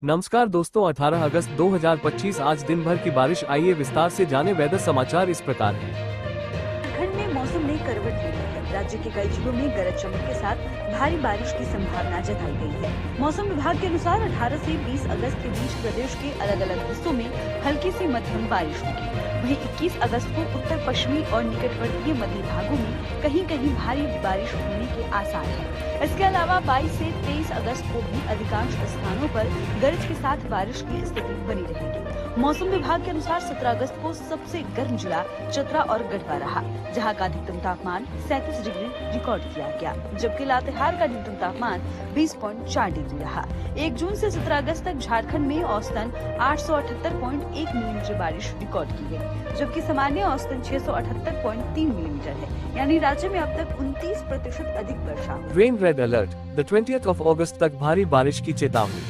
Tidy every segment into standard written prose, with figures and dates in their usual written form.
नमस्कार दोस्तों, 18 अगस्त 2025 आज दिन भर की बारिश। आइए विस्तार से जाने वेदर समाचार इस प्रकार हैं। झारखंड में मौसम ने करवट ले ली है। राज्य के कई जिलों में गरज चमक के साथ भारी बारिश की संभावना जताई गई है। मौसम विभाग के अनुसार 18 से 20 अगस्त के बीच प्रदेश के अलग अलग हिस्सों में हल्की से मध्यम बारिश होगी। वहीं 21 अगस्त को उत्तर पश्चिमी और निकटवर्तीय मध्य भागों में कहीं कहीं भारी बारिश होने के आसार हैं। इसके अलावा 22 से 23 अगस्त को भी अधिकांश स्थानों पर गरज के साथ बारिश की स्थिति बनी रहेगी। मौसम विभाग के अनुसार 17 अगस्त को सबसे गर्म जिला चतरा और गढ़वा रहा, जहां का अधिकतम तापमान 37 डिग्री रिकॉर्ड किया गया, जबकि लातेहार का न्यूनतम तापमान 20.4 डिग्री रहा। 1 जून से 17 अगस्त तक झारखंड में औसतन 878.1 मिलीमीटर बारिश रिकॉर्ड की गई, जबकि सामान्य औसतन 678.3 मिलीमीटर है। यानी राज्य में अब तक 29% अधिक वर्षा। Rain red alert, the 20th of August तक भारी बारिश की चेतावनी।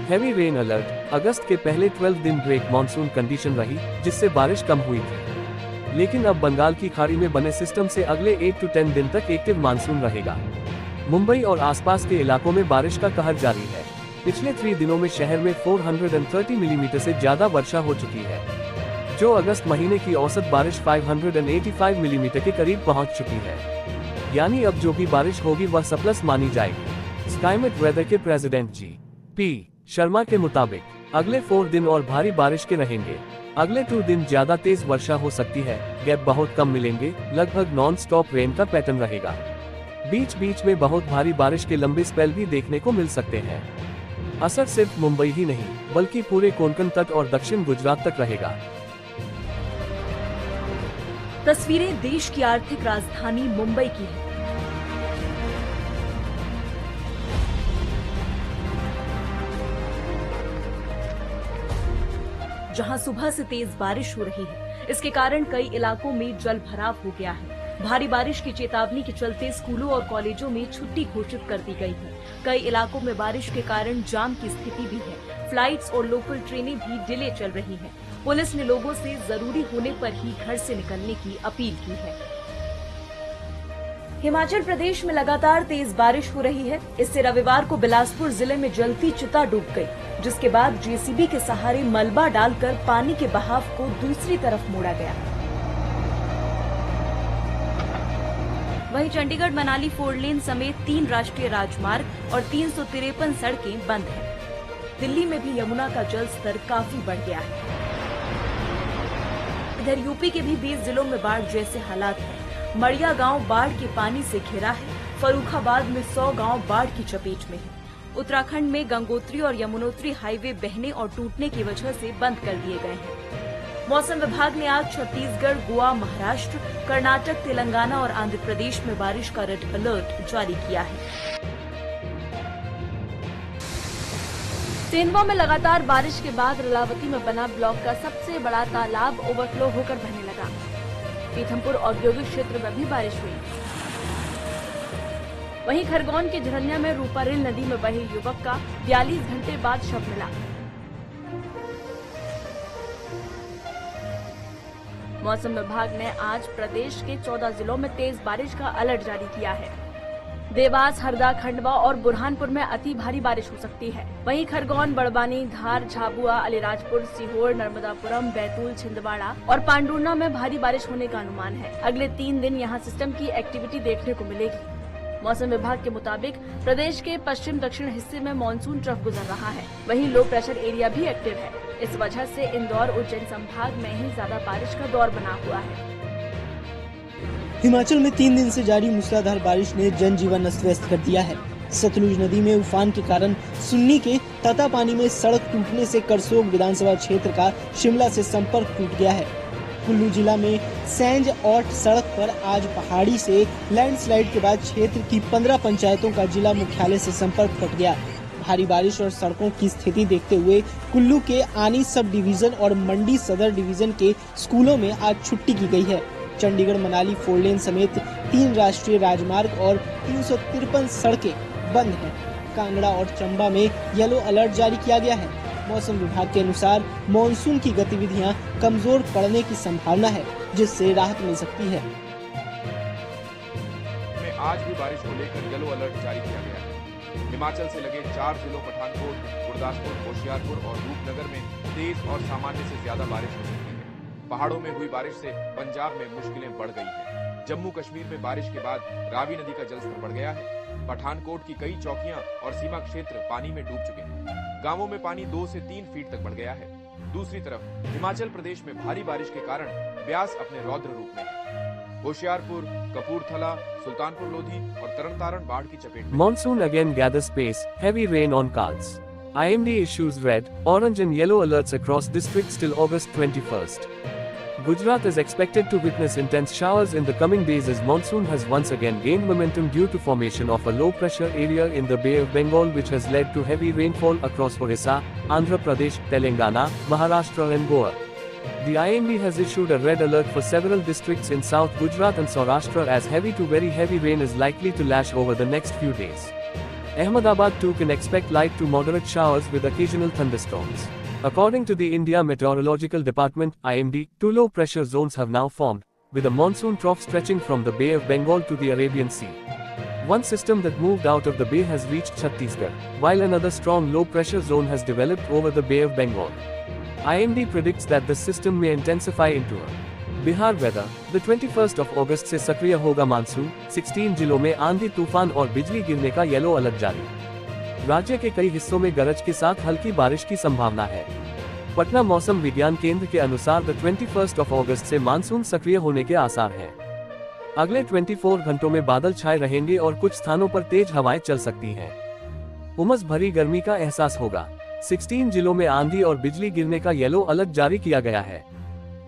हैवी रेन अलर्ट, अगस्त के पहले 12 दिन ब्रेक मानसून कंडीशन रही, जिससे बारिश कम हुई थी। लेकिन अब बंगाल की खाड़ी में बने सिस्टम से अगले 8 to 10 दिन तक एक्टिव मानसून रहेगा। मुंबई और आसपास के इलाकों में बारिश का कहर जारी है। पिछले 3 दिनों में शहर में 430 मिलीमीटर से ज्यादा वर्षा हो चुकी है, जो अगस्त महीने की औसत बारिश 585 मिलीमीटर के करीब पहुंच चुकी है। यानी अब जो भी बारिश होगी वह सरप्लस मानी जाएगी। स्काईमेट वेदर के प्रेसिडेंट जी.पी. शर्मा के मुताबिक अगले 4 दिन और भारी बारिश के रहेंगे। अगले 2 दिन ज्यादा तेज वर्षा हो सकती है, गैप बहुत कम मिलेंगे, लगभग नॉन स्टॉप रेन का पैटर्न रहेगा। बीच बीच में बहुत भारी बारिश के लंबे स्पेल भी देखने को मिल सकते हैं। असर सिर्फ मुंबई ही नहीं, बल्कि पूरे कोंकण तट और दक्षिण गुजरात तक रहेगा। तस्वीरें देश की आर्थिक राजधानी मुंबई की है। जहां सुबह से तेज बारिश हो रही है, इसके कारण कई इलाकों में जल भराव हो गया है। भारी बारिश की चेतावनी के चलते स्कूलों और कॉलेजों में छुट्टी घोषित कर दी गई है। कई इलाकों में बारिश के कारण जाम की स्थिति भी है। फ्लाइट्स और लोकल ट्रेनें भी डिले चल रही हैं। पुलिस ने लोगों से जरूरी होने पर ही घर से निकलने की अपील की है। हिमाचल प्रदेश में लगातार तेज बारिश हो रही है। इससे रविवार को बिलासपुर जिले में जलती चिता डूब गई, जिसके बाद जेसीबी के सहारे मलबा डालकर पानी के बहाव को दूसरी तरफ मोड़ा गया। वहीं चंडीगढ़ मनाली 4 लेन समेत 3 राष्ट्रीय राजमार्ग और 353 सड़कें बंद हैं। दिल्ली में भी यमुना का जल स्तर काफी बढ़ गया है। इधर यूपी के भी 20 जिलों में बाढ़ जैसे हालात हैं। मड़िया गांव बाढ़ के पानी से घिरा है। फर्रुखाबाद में 100 गांव बाढ़ की चपेट में है। उत्तराखंड में गंगोत्री और यमुनोत्री हाईवे बहने और टूटने की वजह से बंद कर दिए गए हैं। मौसम विभाग ने आज छत्तीसगढ़, गोवा, महाराष्ट्र, कर्नाटक, तेलंगाना और आंध्र प्रदेश में बारिश का रेड अलर्ट जारी किया है। तेंदुआ में लगातार बारिश के बाद रलावती में बना ब्लॉक का सबसे बड़ा तालाब ओवरफ्लो होकर बहने लगा। पीथमपुर औद्योगिक क्षेत्र में भी बारिश हुई। वहीं खरगोन के झरनिया में रूपारेल नदी में बहे युवक का 42 घंटे बाद शव मिला। मौसम विभाग ने आज प्रदेश के 14 जिलों में तेज बारिश का अलर्ट जारी किया है। देवास, हरदा, खंडवा और बुरहानपुर में अति भारी बारिश हो सकती है। वहीं खरगोन, बड़वानी, धार, झाबुआ, अलीराजपुर, सीहोर, नर्मदापुरम, बैतूल, छिंदवाड़ा और पांडुर्ना में भारी बारिश होने का अनुमान है। अगले 3 दिन यहां सिस्टम की एक्टिविटी देखने को मिलेगी। मौसम विभाग के मुताबिक प्रदेश के पश्चिम दक्षिण हिस्से में मानसून ट्रफ गुजर रहा है। वहीं लो प्रेशर एरिया भी एक्टिव है। इस वजह से इंदौर, उज्जैन संभाग में ही ज्यादा बारिश का दौर बना हुआ है। हिमाचल में 3 दिन से जारी मूसलाधार बारिश ने जनजीवन अस्त व्यस्त कर दिया है। सतलुज नदी में उफान के कारण सुन्नी के ततापानी में सड़क टूटने से करसोग विधानसभा क्षेत्र का शिमला से संपर्क टूट गया है। कुल्लू जिला में सैंज और सड़क पर आज पहाड़ी से लैंडस्लाइड के बाद क्षेत्र की 15 पंचायतों का जिला मुख्यालय से संपर्क कट गया। भारी बारिश और सड़कों की स्थिति देखते हुए कुल्लू के आनी सब डिवीजन और मंडी सदर डिवीजन के स्कूलों में आज छुट्टी की गई है। चंडीगढ़ मनाली 4 लेन समेत 3 राष्ट्रीय राजमार्ग और 353 सड़कें बंद हैं। कांगड़ा और चंबा में येलो अलर्ट जारी किया गया है। मौसम विभाग के अनुसार मॉनसून की गतिविधियां कमजोर पड़ने की संभावना है, जिससे राहत मिल सकती है। आज भी बारिश को लेकर येलो अलर्ट जारी किया गया है। हिमाचल से लगे 4 जिलों पठानकोट, गुरदासपुर, होशियारपुर और रूपनगर में तेज और सामान्य से ज्यादा बारिश हो सकती है। पहाड़ों में हुई बारिश से पंजाब में मुश्किलें बढ़ गई हैं। जम्मू कश्मीर में बारिश के बाद रावी नदी का जलस्तर बढ़ गया है। पठानकोट की कई चौकियां और सीमा क्षेत्र पानी में डूब चुके हैं। गांवों में पानी 2 से 3 फीट तक बढ़ गया है। दूसरी तरफ हिमाचल प्रदेश में भारी बारिश के कारण ब्यास अपने रौद्र रूप में है। होशियारपुर, कपूरथला, सुल्तानपुर लोधी और तरनतारण बाढ़ की चपेट में। Monsoon again gathers pace, heavy rain on cards. IMD issues red, orange and yellow alerts across districts till August 21st. Gujarat is expected to witness intense showers in the coming days as monsoon has once again gained momentum due to formation of a low pressure area in the Bay of Bengal which has led to heavy rainfall across Orissa, Andhra Pradesh, Telangana, Maharashtra and Goa. The IMD has issued a red alert for several districts in South Gujarat and Saurashtra as heavy to very heavy rain is likely to lash over the next few days. Ahmedabad too can expect light to moderate showers with occasional thunderstorms. According to the India Meteorological Department, IMD, 2 low pressure zones have now formed, with a monsoon trough stretching from the Bay of Bengal to the Arabian Sea. One system that moved out of the bay has reached Chhattisgarh, while another strong low pressure zone has developed over the Bay of Bengal. IMD predicts that the system may intensify into a Bihar weather. The 21st of August से सक्रिय होगा monsoon, 16 जिलों में आंधी तूफान और बिजली गिरने का येलो अलर्ट जारी। राज्य के कई हिस्सों में गरज के साथ हल्की बारिश की संभावना है। पटना मौसम विज्ञान केंद्र के अनुसार 21 of August से मानसून सक्रिय होने के आसार हैं। अगले 24 घंटों में बादल छाए रहेंगे और कुछ स्थानों पर तेज हवाएं चल सकती हैं। उमस भरी गर्मी का एहसास होगा। 16 जिलों में आंधी और बिजली गिरने का येलो अलर्ट जारी किया गया है।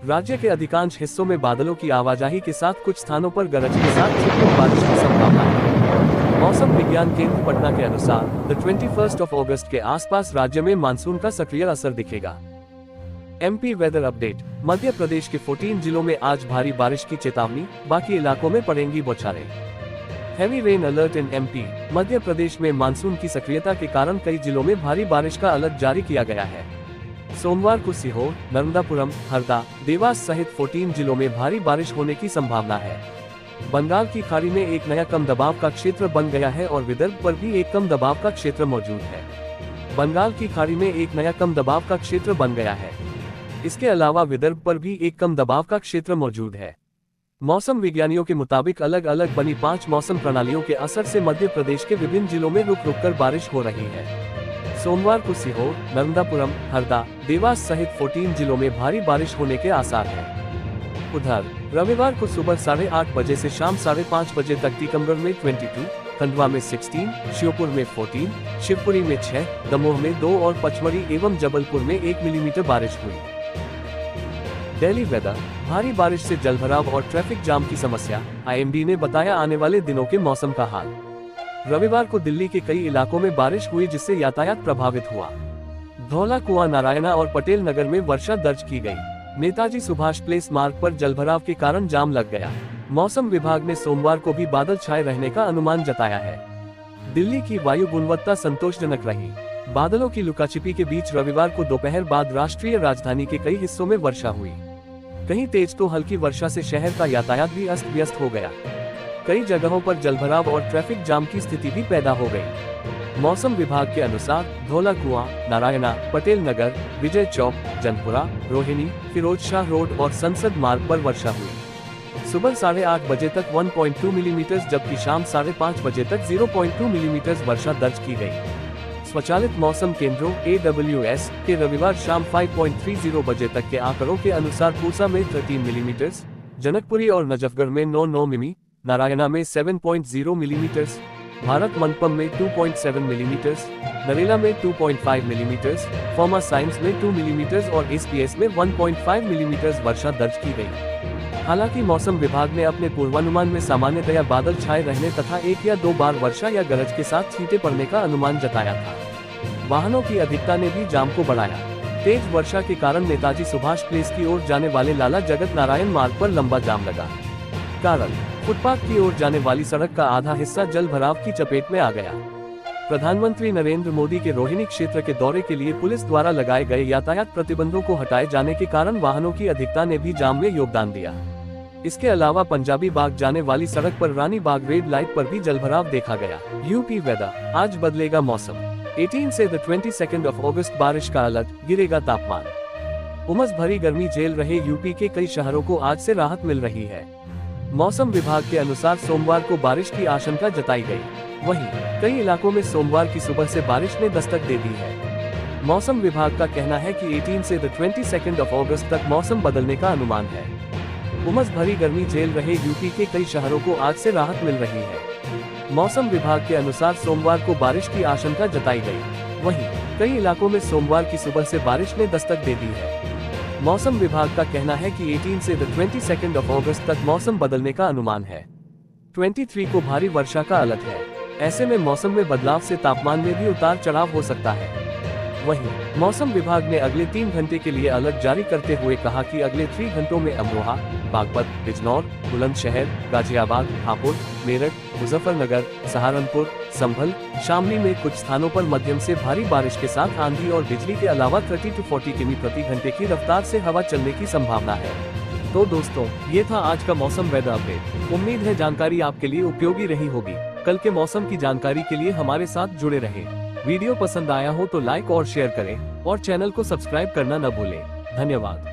राज्य के अधिकांश हिस्सों में बादलों की आवाजाही के साथ कुछ स्थानों पर गरज के साथ छिटपुट बारिश की संभावना है। मौसम विज्ञान केंद्र पटना के अनुसार 21 of August के आसपास राज्य में मानसून का सक्रिय असर दिखेगा। MP weather update. Madhya Pradesh के 14 जिलों में आज भारी बारिश की चेतावनी, बाकी इलाकों में पड़ेंगी बौछारें। हेवी रेन अलर्ट इन MP। मध्य प्रदेश में मानसून की सक्रियता के कारण कई जिलों में भारी बारिश का अलर्ट जारी किया गया है। सोमवार को सीहोर, नर्मदापुरम, हरदा, देवास सहित 14 जिलों में भारी बारिश होने की संभावना है। बंगाल की खाड़ी में एक नया कम दबाव का क्षेत्र बन गया है और विदर्भ पर भी एक कम दबाव का क्षेत्र मौजूद है। बंगाल की खाड़ी में एक नया कम दबाव का क्षेत्र बन गया है। इसके अलावा विदर्भ पर भी एक कम दबाव का क्षेत्र मौजूद है। मौसम विज्ञानियों के मुताबिक अलग अलग बनी 5 मौसम प्रणालियों के असर से मध्य प्रदेश के विभिन्न जिलों में रुक रुक कर बारिश हो रही है। सोमवार को सीहोर, नर्मदापुरम, हरदा, देवास सहित 14 जिलों में भारी बारिश होने के आसार हैं। उधर रविवार को सुबह 8:30 बजे से शाम 5:30 बजे तक टीकमगढ़ में 22, खंडवा में 16, श्योपुर में 14, शिवपुरी में 6, दमोह में 2 और पचमढ़ी एवं जबलपुर में 1 मिलीमीटर बारिश हुई। दिल्ली वेदर। भारी बारिश से जलभराव और ट्रैफिक जाम की समस्या, IMD ने बताया आने वाले दिनों के मौसम का हाल। रविवार को दिल्ली के कई इलाकों में बारिश हुई जिससे यातायात प्रभावित हुआ। धौला कुआं, नारायणा और पटेल नगर में वर्षा दर्ज की गई। नेताजी सुभाष प्लेस मार्ग पर जलभराव के कारण जाम लग गया। मौसम विभाग ने सोमवार को भी बादल छाए रहने का अनुमान जताया है। दिल्ली की वायु गुणवत्ता संतोषजनक रही। बादलों की लुकाछिपी के बीच रविवार को दोपहर बाद राष्ट्रीय राजधानी के कई हिस्सों में वर्षा हुई। कहीं तेज तो हल्की वर्षा से शहर का यातायात भी अस्त व्यस्त हो गया। कई जगहों पर जलभराव और ट्रैफिक जाम की स्थिति भी पैदा हो गई। मौसम विभाग के अनुसार धौला कुआं, नारायणा, पटेल नगर, विजय चौक, जनपुरा, रोहिणी, फिरोज शाह रोड और संसद मार्ग पर वर्षा हुई। सुबह 8:30 बजे तक 1.2 मिलीमीटर जबकि शाम 5:30 बजे तक 0.2 मिलीमीटर वर्षा दर्ज की गई। स्वचालित मौसम केंद्रों AWS के रविवार शाम 5:30 बजे तक के आंकड़ों के अनुसार पूसा में 13 मिलीमीटर, जनकपुरी और नजफगढ़ में 9 मिमी, नारायणा में 7.0 मिलीमीटर, भारत मंडपम में 2.7 मिलीमीटर, नरेला में 2.5 मिलीमीटर, फॉर्मा साइंस में 2 मिलीमीटर और SPS में 1.5 मिलीमीटर वर्षा दर्ज की गई। हालांकि मौसम विभाग ने अपने पूर्वानुमान में सामान्यतया बादल छाए रहने तथा 1 या 2 बार वर्षा या गरज के साथ छींटे पड़ने का अनुमान जताया था। वाहनों की अधिकता ने भी जाम को बढ़ाया। तेज वर्षा के कारण नेताजी सुभाष प्लेस की ओर जाने वाले लाला जगत नारायण मार्ग पर लंबा जाम लगा। कारण फुटपाथ की ओर जाने वाली सड़क का आधा हिस्सा जल भराव की चपेट में आ गया। प्रधानमंत्री नरेंद्र मोदी के रोहिणी क्षेत्र के दौरे के लिए पुलिस द्वारा लगाए गए यातायात प्रतिबंधों को हटाए जाने के कारण वाहनों की अधिकता ने भी जाम में योगदान दिया। इसके अलावा पंजाबी बाग जाने वाली सड़क पर रानी बाग रेड लाइट पर भी जलभराव देखा गया। यूपी वेदर, आज बदलेगा मौसम। 18 से 22 अगस्त बारिश का अलर्ट, गिरेगा तापमान। उमस भरी गर्मी झेल रहे यूपी के कई शहरों को आज से राहत मिल रही है। मौसम विभाग के अनुसार सोमवार को बारिश की आशंका जताई गई। वहीं कई इलाकों में सोमवार की सुबह से बारिश ने दस्तक दे दी है। मौसम विभाग का कहना है कि 18 से 22 अगस्त तक मौसम बदलने का अनुमान है। उमस भरी गर्मी झेल रहे यूपी के कई शहरों को आज से राहत मिल रही है। मौसम विभाग के अनुसार सोमवार को बारिश की आशंका जताई गई। वहीं कई इलाकों में सोमवार की सुबह से बारिश ने दस्तक दे दी है। मौसम विभाग का कहना है कि 18 से 22 अगस्त तक मौसम बदलने का अनुमान है। 23 को भारी वर्षा का अलर्ट है। ऐसे में मौसम में बदलाव से तापमान में भी उतार चढ़ाव हो सकता है। वहीं मौसम विभाग ने अगले 3 घंटे के लिए अलर्ट जारी करते हुए कहा कि अगले 3 घंटों में अमरोहा, बागपत, बिजनौर, बुलंदशहर, गाजियाबाद, हापुड़, मेरठ, मुजफ्फरनगर, सहारनपुर, संभल, शामली में कुछ स्थानों पर मध्यम से भारी बारिश के साथ आंधी और बिजली के अलावा 30 से 40 किमी प्रति घंटे की रफ्तार से हवा चलने की संभावना है। तो दोस्तों, ये था आज का मौसम वेदर अपडेट। उम्मीद है जानकारी आपके लिए उपयोगी रही होगी। कल के मौसम की जानकारी के लिए हमारे साथ जुड़े रहें। वीडियो पसंद आया हो तो लाइक और शेयर करें और चैनल को सब्सक्राइब करना न भूलें। धन्यवाद।